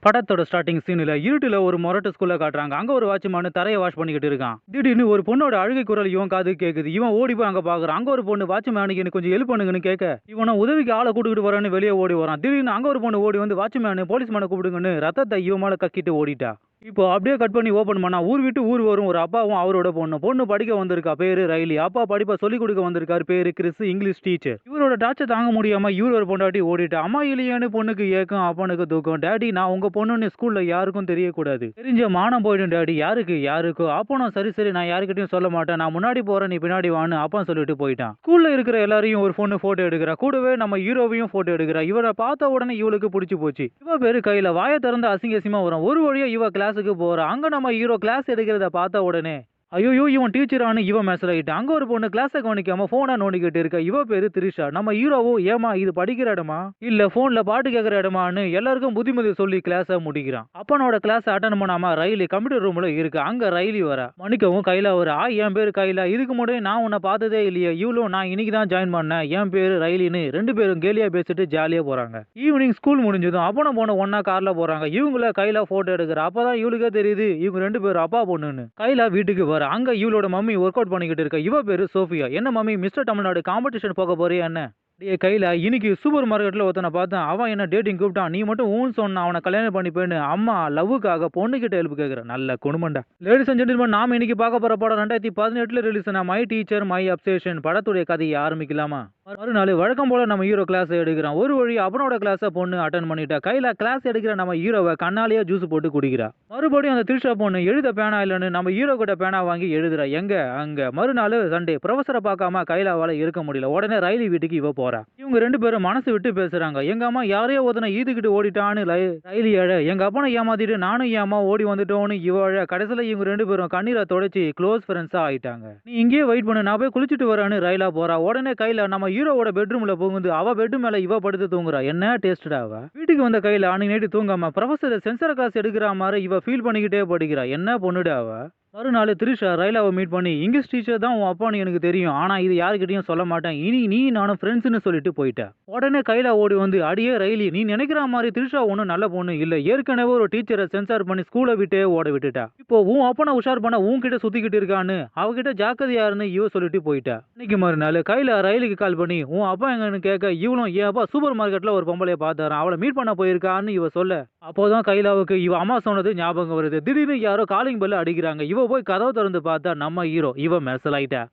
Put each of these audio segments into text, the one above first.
படத்தோட ஸ்டார்டிங் சீன்ல இருட்டுல ஒரு மொரட்டு ஸ்கூல்ல காட்டுறாங்க. அங்க ஒரு வாட்ச்மேன் தரைய வாஷ் பண்ணிக்கிட்டு இருக்கான். திடீர்னு ஒரு பொண்ணோட அழுகை குரல் இவன் காது கேக்குது. இவன் ஓடி போய் அங்க பாக்குறான். அங்க ஒரு பொண்ணு வாட்ச்மேனுக்கு எனக்கு கொஞ்சம் ஹெல்ப் பண்ணுங்கன்னு கேட்க, இவன உதவிக்கு ஆளை கூட்டிட்டு வரேன்னு வெளியே ஓடி வரான். திடீர்னு அங்க ஒரு பொண்ணு ஓடி வந்து வாட்ச்மேன் போலீஸ் மேன கூப்பிடுங்கன்னு ரத்தத்தை இவன் மேல கக்கிட்டு ஓடிட்டா. இப்போ அப்படியே கட் பண்ணி ஓபன் பண்ணா ஊர் விட்டு ஊர் வரும் ஒரு அப்பாவும் அவரோட பொண்ணு படிக்க வந்திருக்கா. பேரு ரைலி. அப்பா படிப்பை சொல்லிக் கொடுக்க வந்திருக்காரு. பேரு கிறிஸ். English teacher. இவரோட டார்ச்சர் தாங்க முடியாம இவர் ஒரு பொண்டாட்டி ஓடிட்டா. அம்மா இல்லையான்னு பொண்ணுக்கு ஏக்கம், அப்பனுக்கு தூக்கம். டாடி நான் உங்க பொண்ணுன்னு ஸ்கூல்ல யாருக்கும் தெரியக்கூடாது. தெரிஞ்ச மானம் போயிடும் டாடி. யாருக்கோ அப்பனும் சரி சரி நான் யாருக்கிட்டையும் சொல்ல மாட்டேன். நான் முன்னாடி போறேன் நீ பின்னாடி வான்னு அப்பா சொல்லிட்டு போயிட்டான். ஸ்கூல்ல இருக்கிற எல்லாரையும் ஒரு பொண்ணு போட்டோ எடுக்கிறா. கூடவே நம்ம ஹீரோவையும் போட்டோ எடுக்கிறா. இவரை பார்த்த உடனே இவளுக்கு பிடிச்சு போச்சு. இவ பேரு கையில வாயை திறந்து அசிங்கமா வரும். ஒரு வழியா இவ கிளாஸுக்கு போறா. அங்க நம்ம ஹீரோ கிளாஸ் எடுக்கிறத பார்த்த உடனே ஐயோ இவன் டீச்சரானு இவன் மெசேஜ் ஆயிட்டான். அங்க ஒரு பொண்ணு கிளாஸை கவனிக்காம போனை நோண்டிக்கிட்டு இருக்கா. இவ பேரு திரிஷா. நம்ம ஹீரோவோ ஏமா இது படிக்கிற இடமா இல்ல போன்ல பாட்டு கேட்கிற இடமான்னு எல்லாருக்கும் புத்திமதி சொல்லி கிளாஸ முடிக்கிறான். அப்பனோட கிளாஸ் அட்டன் பண்ணாம ரயிலி கம்ப்யூட்டர் ரூம்ல இருக்கு. அங்க ரயிலி வர மணிக்கவும் கையில வர என் பேரு கையில. இதுக்கு முன்னாடி நான் உன்னை பார்த்ததே இல்லையே. இவ்வளவு நான் இன்னைக்கு தான் ஜாயின் பண்ணேன். என் பேரு ரயிலின்னு ரெண்டு பேரும் கேலியா பேசிட்டு ஜாலியா போறாங்க. ஈவினிங் ஸ்கூல் முடிஞ்சதும் அப்பன போன ஒன்னா கார்ல போறாங்க. இவங்கள கையில போட்டோ எடுக்கிற. அப்பதான் இவளுக்கே தெரியுது இவங்க ரெண்டு பேரும் அப்பா பொண்ணுன்னு. கையில வீட்டுக்கு வர அங்க இவளோட மம்மி ஒர்க் அவுட் பண்ணிக்கிட்டு இருக்க. இவ பேரு சோஃபியா. என்ன மம்மி மிஸ்டர் தமிழ்நாடு காம்படிஷன் போக போறியா என்ன? கையில இன்னைக்கு சூப்பர் மார்க்கெட்ல ஒருத்தனை பார்த்தேன். அவன் என்ன டேட்டிங் கூப்பிட்டான். நீ மட்டும் ஊன்னு சொன்ன அவனை கல்யாணம் பண்ணிப்பேன்னு அம்மா லவ்வுக்காக பொண்ணு கிட்ட ஹெல்ப் கேட்கிறேன். நல்ல குடும்பம்டா. லேடிஸ் அண்ட் ஜென்டில்மேன் நாம இன்னைக்கு பார்க்க போற படம் 2018 ரிலீஸ் ஆன மை டீச்சர் மை அப்சேஷன். படத்துடைய கதையை ஆரம்பிக்கலாமா? மறுநாள் வழக்கம் போல நம்ம ஹீரோ கிளாஸ் எடுக்கிறான். ஒரு வழி அவனோட கிளாஸ பொண்ணு அட்டன் பண்ணிட்டா. கையில கிளாஸ் எடுக்கிற நம்ம ஹீரோவை கண்ணாலேயே ஜூஸ் போட்டு குடிக்கிறா. மறுபடியும் அந்த திரிஷா பொண்ணு எழுத பேனா இல்லைன்னு நம்ம ஹீரோ கிட்ட பேனா வாங்கி எழுதுறா. எங்க அங்க மறுநாள் சண்டே. ப்ரொஃபஸரை பார்க்காம கையிலாவால இருக்க முடியல. உடனே ரயிலி வீட்டுக்கு இவ போறா. இவங்க ரெண்டு பேரும் மனசு விட்டு பேசுறாங்க. எங்க அம்மா யாரையோ ஒருத்தனை ஈதுக்கிட்டு ஓடிட்டான்னு ரயிலி அழ. எங்க அப்பனை ஏமாத்திட்டு நானும் என் அம்மா ஓடி வந்துட்டோன்னு இவ அழ. கடைசியில இவங்க ரெண்டு பேரும் கண்ணீரை தொடச்சி க்ளோஸ் ஃப்ரெண்ட்ஸா ஆயிட்டாங்க. நீ இங்கேயே வெயிட் பண்ணு நான் போய் குளிச்சுட்டு வரேன்னு ரயிலா போறா. உடனே கையில நம்ம ஹீரோவோட பெட்ரூம்ல போகுது. அவ பெட் மேல இவ படுத்து தூங்குறா. என்ன டேஸ்டா அவ. வீட்டுக்கு வந்த கையில அன்னைக்கு நைட்டு தூங்காம ப்ரொஃபசர் சென்சார் கிளாஸ் எடுக்கிற மாதிரி இவ ஃபீல் பண்ணிக்கிட்டே படிக்கிறா. என்ன பொண்ணுடா அவ. மறுநாள் திரிஷா ரயிலாவை மீட் பண்ணி இங்கிலீஷ் டீச்சர் தான் உன் அப்பான்னு எனக்கு தெரியும். ஆனா இது யாருக்கிட்டையும் சொல்ல மாட்டேன். இனி நீ நானும் ஃப்ரெண்ட்ஸ்னு சொல்லிட்டு போயிட்டா. உடனே கையில ஓடி வந்து அடியே ரயிலி நீ நினைக்கிற மாதிரி திரிஷா ஒன்னும் நல்ல பொண்ணு இல்ல. ஏற்கனவே ஒரு டீச்சரை சென்சார் பண்ணி ஸ்கூலை விட்டே ஓட விட்டுட்டா. இப்போ உன் அப்பனை உஷார் பண்ண உன்கிட்ட சுத்திக்கிட்டு இருக்கான்னு அவகிட்ட ஜாக்கிரதையாருன்னு இவ சொல்லிட்டு போயிட்டா. இன்னைக்கு மறுநாள் கையில ரயிலுக்கு கால் பண்ணி உன் அப்பா எங்கன்னு கேட்க இவளும் என் அப்பா சூப்பர் மார்க்கெட்ல ஒரு பொம்பளைய பார்த்தாரான். அவளை மீட் பண்ண போயிருக்கான்னு இவ சொல்ல அப்போதான் கைலாவுக்கு இவ அம்மா சொன்னது ஞாபகம் வருது. திடீர்னு யாரோ காலிங் பெல் அடிக்கிறாங்க. இவ போய் கதவை திறந்து பார்த்தா நம்ம ஹீரோ. இவ மெர்சலாயிட்டா.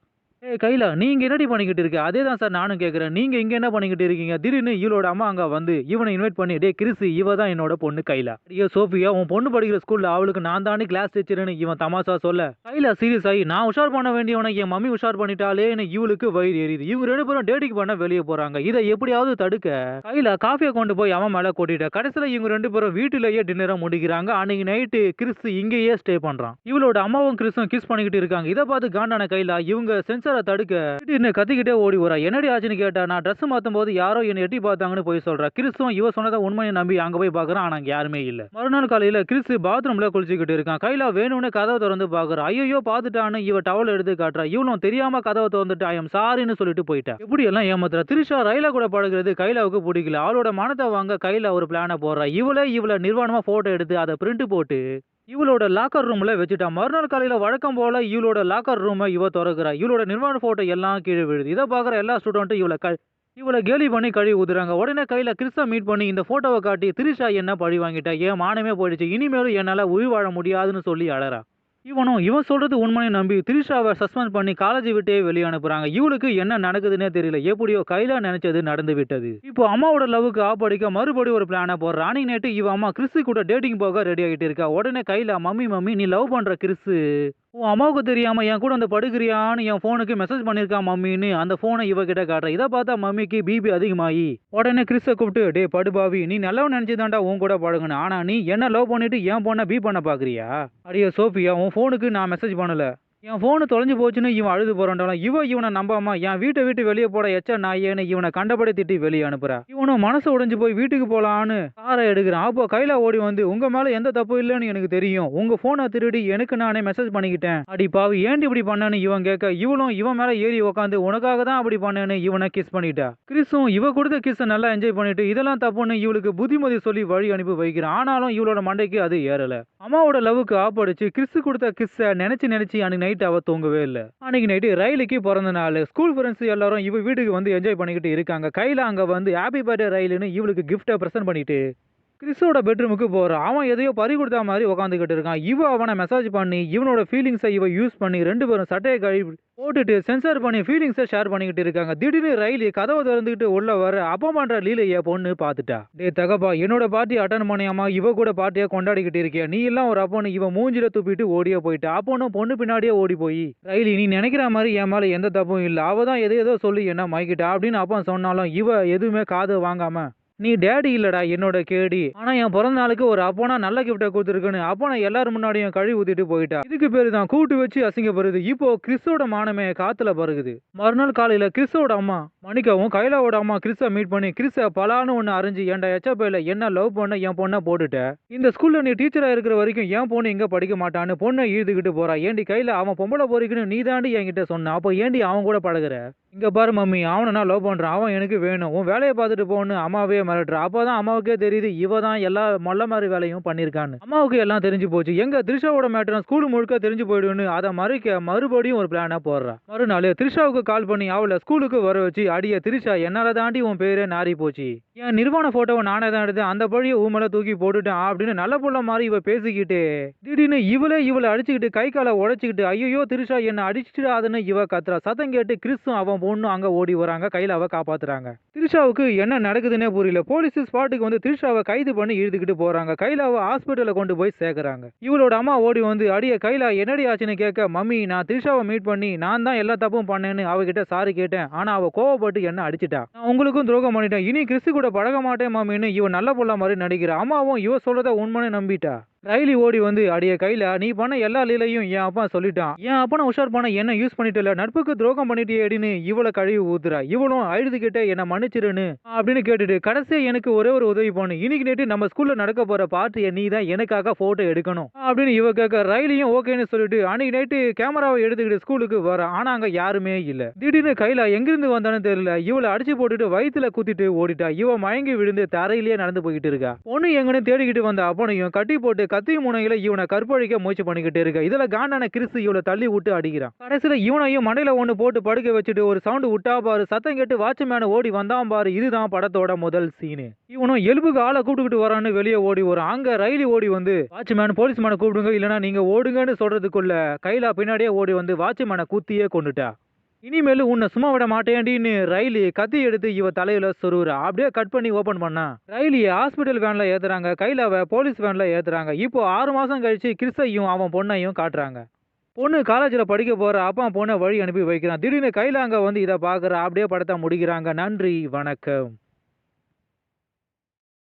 கைலா நீங்க என்னடி பண்ணிக்கிட்டு இருக்க? அதே தான் சார் நானும் கேட்கறேன். நீங்க இங்க என்ன பண்ணிக்கிட்டு இருக்கீங்க? திடீர்னு இவளோட அம்மா அங்க வந்து இவனை இன்வைட் பண்ணி டே கிறிஸ் இவ தான் என்னோட பொண்ணு கைலா. ஐயோ சோஃபியா உன் பொண்ணு படிக்கிற ஸ்கூல்ல அவளுக்கு நான் தானே கிளாஸ் டீச்சர்னு இவன் தமாசா சொல்ல கைலா சீரியஸ் ஆகி நான் உஷார் பண்ண வேண்டியவனை என் மம்மி உஷார் பண்ணிட்டாலேன்னு இவளுக்கு வயிறு எரியுது. இவங்க ரெண்டு பேரும் டேட்டிங் பண்ண வெளியே போறாங்க. இதை எப்படியாவது தடுக்க கைலா காஃபியை கொண்டு போய் அவன் மேல கொட்டிட்டா. கடைசியில இவங்க ரெண்டு பேரும் வீட்டிலேயே டின்னரை முடிக்கிறாங்க. அன்னைக்கு நைட்டு கிறிஸ் இங்கேயே ஸ்டே பண்றான். இவளோட அம்மாவும் கிறிஸும் கிஸ் பண்ணிக்கிட்டு இருக்காங்க. இதை பார்த்து காண்டான கைலா இவங்க சென்சாரை தடுக்க திடீர்னு கத்திக்கிட்டே ஓடி வரா. என்னடி ஆச்சுன்னு கேட்டா நான் ட்ரெஸ் மாத்தும் போது யாரோ என்ன எட்டி பார்த்தாங்கன்னு போய் சொல்றா. கிறிஸும் இவ சொன்னதை உண்மையை நம்பி அங்க போய் பாக்குறான். ஆனா அங்க யாருமே இல்ல. மறுநாள் காலையில கிறிஸ் பாத்ரூம்ல குளிச்சுக்கிட்டு இருக்கான். கைலா வேணும்னு கதவை திறந்து பாக்குறா. ஐயோ பார்த்துட்டான்னு இவ டவல் எடுத்து காட்டுறா. இவனும் தெரியாம கதவை திறந்துட்டு ஐ எம் சாரின்னு சொல்லிட்டு போயிட்டா. இப்படி எல்லாம் ஏமாத்துறா. திரிஷா ரயிலா கூட பழகுறது கைலாவுக்கு பிடிக்கல. அவளோட மனத்தை வாங்க கைலா ஒரு பிளான போடுறா. இவள நிர்வாணமா போட்டோ எடுத்து அதை பிரிண்ட் போட்டு இவளோட லாக்கர் ரூம்ல வச்சுட்டா. மறுநாள் காலையில வழக்கம் போல இவளோட லாக்கர் ரூமை இவ திறக்கிறா. இவளோட நிர்வாண போட்டோ எல்லாம் கீழே விழுது. இதை பாக்குற எல்லா ஸ்டூடெண்ட்டும் இவளை கேலி பண்ணி கழுவி ஊதுறாங்க. உடனே கையில கிறிஸை மீட் பண்ணி இந்த போட்டோவை காட்டி திரிஷா என்ன பழி வாங்கிட்டா. ஏன் மானமே போயிடுச்சு. இனிமேலும் என்னால உயிர் வாழ முடியாதுன்னு சொல்லி அழறா. இவன் சொல்றது உண்மையை நம்பி திரிஷாவை சஸ்பெண்ட் பண்ணி காலேஜ் விட்டே வெளியே அனுப்புறாங்க. இவளுக்கு என்ன நடக்குதுன்னே தெரியல. எப்படியோ கைலா நினைச்சது நடந்து விட்டது. இப்போ அம்மாவோட லவ்வுக்கு ஆப்படிக்க மறுபடியும் ஒரு பிளான போடுற. அன்னைக்கு நேற்று இவ அம்மா கிறிஸ் கூட டேட்டிங் போக ரெடி ஆகிட்டு இருக்கா. உடனே கைலா மம்மி நீ லவ் பண்ற கிறிஸ் உன் அம்மாவுக்கு தெரியாம என் கூட அந்த படுக்கிறியான்னு என் போனுக்கு மெசேஜ் பண்ணிருக்கான் மம்மின்னு அந்த போனை இவ கிட்ட காட்டுற. இதை பார்த்தா மம்மிக்கு பிபி அதிகமாகி உடனே கிறிஸை கூப்பிட்டு டே படுபாவி நீ நல்லவன் நினைச்சுதான்டா உன் கூட பழகுன. ஆனா நீ என்ன லவ் பண்ணிட்டு என் பொண்ணை பி பண்ண பாக்குறியா? அடியே சோஃபியா உன் போனுக்கு நான் மெசேஜ் பண்ணல. என் ஃபோனு தொலைஞ்சு போச்சுன்னு இவன் அழுது போறான்டாலும் இவனை நம்பாம என் வீட்டை விட்டு வெளியே போட எச்ச நாயேன்னு இவனை கண்டபடி திட்டி வெளியே அனுப்புறா. இவனும் மனசு உடைஞ்சு போய் வீட்டுக்கு போலான்னு காரை எடுக்கிறான். அப்போ கைலா ஓடி வந்து உங்க மேல எந்த தப்பு இல்லைன்னு எனக்கு தெரியும். உங்க போனை திருடி எனக்கு நானே மெசேஜ் பண்ணிக்கிட்டேன். அடி பாவி ஏன்டி இப்படி பண்ணேன்னு இவன் கேட்க இவளும் இவன் மேல ஏறி உக்காந்து உனக்காக தான் அப்படி பண்ணேன்னு இவனை கிஸ் பண்ணிட்டா. கிறிஸும் இவ கொடுத்த கிஸ் நல்லா என்ஜாய் பண்ணிட்டு இதெல்லாம் தப்புன்னு இவளுக்கு புத்திமதி சொல்லி வழி அனுப்பி வைக்கிறான். ஆனாலும் இவளோட மண்டைக்கு அது ஏறல. அம்மாவோட லவ்வுக்கு ஆப்படிச்சு கிறிஸ் கொடுத்த கிஸ்ஸ நினைச்சு அன்னைக்கு நைட் அவ தூங்கவே இல்ல. அன்னைக்கு நைட்டு ரயிலுக்கு பிறந்த நாள். ஸ்கூல் ஃப்ரெண்ட்ஸ் எல்லாரும் இவ வீட்டுக்கு வந்து என்ஜாய் பண்ணிக்கிட்டு இருக்காங்க. கையில அங்க வந்து ஹாப்பி பர்த்டே ரயிலுன்னு இவளுக்கு கிஃப்ட பிரசன்ட் பண்ணிட்டு கிறிஸோட பெட்ரூமுக்கு போறான். அவன் எதையோ பறி கொடுத்தா மாதிரி உட்காந்துக்கிட்டு இருக்கான். அவனை மெசேஜ் பண்ணி இவனோட ஃபீலிங்ஸை யூஸ் பண்ணி ரெண்டு பேரும் சட்டையை கழுவி போட்டுட்டு சென்சார் பண்ணி ஃபீலிங்ஸை ஷேர் பண்ணிக்கிட்டு இருக்காங்க. திடீர்னு ரயில் கதவை திறந்துக்கிட்டு உள்ள வர அப்பா பண்ற லீலைய பொண்ணு பாத்துட்டா. டே தகப்பா என்னோட பார்ட்டி அட்டன் பண்ணியாமா இவ கூட பார்ட்டியா கொண்டாடிக்கிட்டு இருக்கியா நீ எல்லாம் ஒரு அப்பன்னு இவன் மூஞ்சில துப்பிட்டு ஓடியே போயிட்டா. அப்பனும் பொண்ணு பின்னாடியே ஓடி போய் ரயில் நீ நினைக்கிற மாதிரி என் மேல எந்த தப்பும் இல்ல அவ தான் ஏதோ சொல்லி என்ன மயக்கிட்டா அப்படின்னு அப்பா சொன்னாலும் இவ எதுவுமே காது வாங்காம நீ டேடி இல்லடா என்னோட கேடி. ஆனா என் பிறந்த நாளுக்கு ஒரு அப்பனா நல்ல கிஃப்ட கொடுத்துருக்குன்னு அப்பனா எல்லாரும் முன்னாடியும் கழுவி ஊத்திட்டு போயிட்டா. இதுக்கு பேரு தான் கூட்டு வச்சு அசிங்கப்படுது. இப்போ கிறிஸோட மானமே காத்துல பறகுது. மறுநாள் காலையில கிறிஸோட அம்மா மணிக்காவும் கைலாவோட அம்மா கிறிஸ மீட் பண்ணி கிறிஸ பலான்னு ஒன்னு அறிஞ்சு ஏன்டா எச்சப்பையில என்ன லவ் பண்ண என் பொண்ணை போட்டுட்ட. இந்த ஸ்கூல்ல நீ டீச்சரா இருக்கிற வரைக்கும் என் பொண்ணு இங்க படிக்க மாட்டான்னு பொண்ணை இழுதுகிட்டு போறா. ஏண்டி கையில அவன் பொம்பளை போறீங்கன்னு நீ தாண்டி என்கிட்ட சொன்ன. அப்போ ஏண்டி அவன் கூட பழகுற. இங்க பாரு மம்மி அவனை நான் லவ் பண்றான் அவன் எனக்கு வேணும் உன் வேலையை பார்த்துட்டு போன்னு அம்மாவே மிரட்டுறா. அப்பதான் அம்மாவுக்கே தெரியுது இவ தான் எல்லா மொல்ல மாதிரி வேலையும் பண்ணிருக்கான்னு. அம்மாவுக்கு எல்லாம் தெரிஞ்சு போச்சு. எங்க த்ரிஷாவோட மேட்டர் ஸ்கூல் முழுக்க தெரிஞ்சு போயிடுன்னு அதை மறைக்க மறுபடியும் ஒரு பிளானா போடுறா. மறுநாள் த்ரிஷாவுக்கு கால் பண்ணி அவளை ஸ்கூலுக்கு வர வச்சு அடிய த்ரிஷா என்னால தாண்டி உன் பேரே நாரி போச்சு என் நிர்வாண போட்டோவை நானே தான் எடுத்தேன் அந்த பழிய ஊமலை தூக்கி போட்டுட்டேன் அப்படின்னு நல்ல புள்ள மாதிரி இவ பேசிக்கிட்டு திடீர்னு இவளை அடிச்சுக்கிட்டு கை காலை உடைச்சுக்கிட்டு ஐயோ த்ரிஷா என்ன அடிச்சிடாதுன்னு இவ கத்துறா. சத்தம் கேட்டு கிறிஸும் அவன் பொண்ணு அங்க ஓடி வராங்க. கையில அவ காப்பாத்துறாங்க. த்ரிஷாவுக்கு என்ன நடக்குதுன்னே புரியல. போலீஸ் ஸ்பாட்டுக்கு வந்து த்ரிஷாவை கைது பண்ணி இழுத்துக்கிட்டு போறாங்க. கைலாவை ஹாஸ்பிட்டல்ல கொண்டு போய் சேர்க்கறாங்க. இவளோட அம்மா ஓடி வந்து அடிய கைலா என்னடி ஆச்சுன்னு கேட்க மம்மி நான் த்ரிஷாவை மீட் பண்ணி நான் தான் எல்லா தப்பும் பண்ணேன்னு அவகிட்ட சாரி கேட்டேன். ஆனா அவ கோவப்பட்டு என்ன அடிச்சிட்டா. நான் உங்களுக்கும் துரோகம் பண்ணிட்டேன் இனி கிறிஸ்து கூட பழக மாட்டேன் மம்மின்னு இவ நல்ல புள்ள மாதிரி நடிக்கிறா. அம்மாவும் இவ சொல்றத உண்மைன்னு நம்பிட்டா. ரயிலி ஓடி வந்து அடிய கையில நீ பண்ண எல்லா லீலையும் என் அப்பா சொல்லிட்டான். என் அப்பனை உஷார் பண்ண என்ன யூஸ் பண்ணிட்டு நட்புக்கு துரோகம் பண்ணிட்டேன்னு இவளை கழுவி ஊத்துறா. இவளும் அழுதுகிட்ட என்ன மன்னிச்சிருன்னு அப்படின்னு கேட்டுட்டு கடைசியா எனக்கு ஒரே ஒரு உதவி பண்ணு இன்னைக்கு நேற்று நம்ம ஸ்கூல்ல நடக்க போற பார்ட்டியை நீ தான் எனக்காக போட்டோ எடுக்கணும் அப்படின்னு இவ கேட்க ரயிலையும் ஓகேன்னு சொல்லிட்டு அன்னைக்கு நைட்டு கேமராவை எடுத்துக்கிட்டு ஸ்கூலுக்கு வர. ஆனா அங்க யாருமே இல்ல. திடீர்னு கையில எங்கிருந்து வந்தான்னு தெரியல. இவளை அடிச்சு போட்டுட்டு வயிற்றுல குத்திட்டு ஓடிட்டா. இவ மயங்கி விழுந்து தரையிலேயே நடந்து போய்கிட்டு இருக்கா. பொண்ணு எங்கன்னு தேடிக்கிட்டு வந்த அப்பனையும் கட்டி போட்டு கத்தி முனையில இவனை கற்பழிக்க முயற்சி பண்ணிக்கிட்டு இருக்க. இதுல காண்டான கிறிஸ் இவளை தள்ளி விட்டு அடிக்கிறான். கடைசியில இவனையும் மண்டையில ஒண்ணு போட்டு படுக்க வச்சுட்டு ஒரு சவுண்ட் விட்டா பாரு சத்தம் கேட்டு வாட்ச்மேன் ஓடி வந்தான் பாரு. இதுதான் படத்தோட முதல் சீனு. இவனும் எலும்புக்கு ஆளை கூப்பிட்டுக்கிட்டு வரான்னு வெளியே ஓடி வரும். அங்க ரயிலி ஓடி வந்து வாட்ச்மேன் போலீஸ்மேனை கூப்பிடுங்க இல்லனா நீங்க ஓடுங்கன்னு சொல்றதுக்குள்ள கைலா பின்னாடியே ஓடி வந்து வாட்ச்மேனை குத்தியே கொண்டுட்டா. இனிமேல் உன்னை சும்மா விட மாட்டேன்டின்னு ரயிலி கத்தி எடுத்து இவ தலையில சொருவுறா. அப்படியே கட் பண்ணி ஓபன் பண்ணா ரயிலியை ஹாஸ்பிட்டல் வேன்ல ஏத்துறாங்க. கைலாவை போலீஸ் வேன்ல ஏத்துறாங்க. இப்போ 6 மாசம் கழிச்சு கிறிஸையும் அவன் பொண்ணையும் காட்டுறாங்க. பொண்ணு காலேஜில் படிக்க போற அப்பா பொண்ணை வழி அனுப்பி வைக்கிறான். திடீர்னு கையில அங்க வந்து இதை பாக்குற. அப்படியே படத்தை முடிக்கிறாங்க. நன்றி வணக்கம்.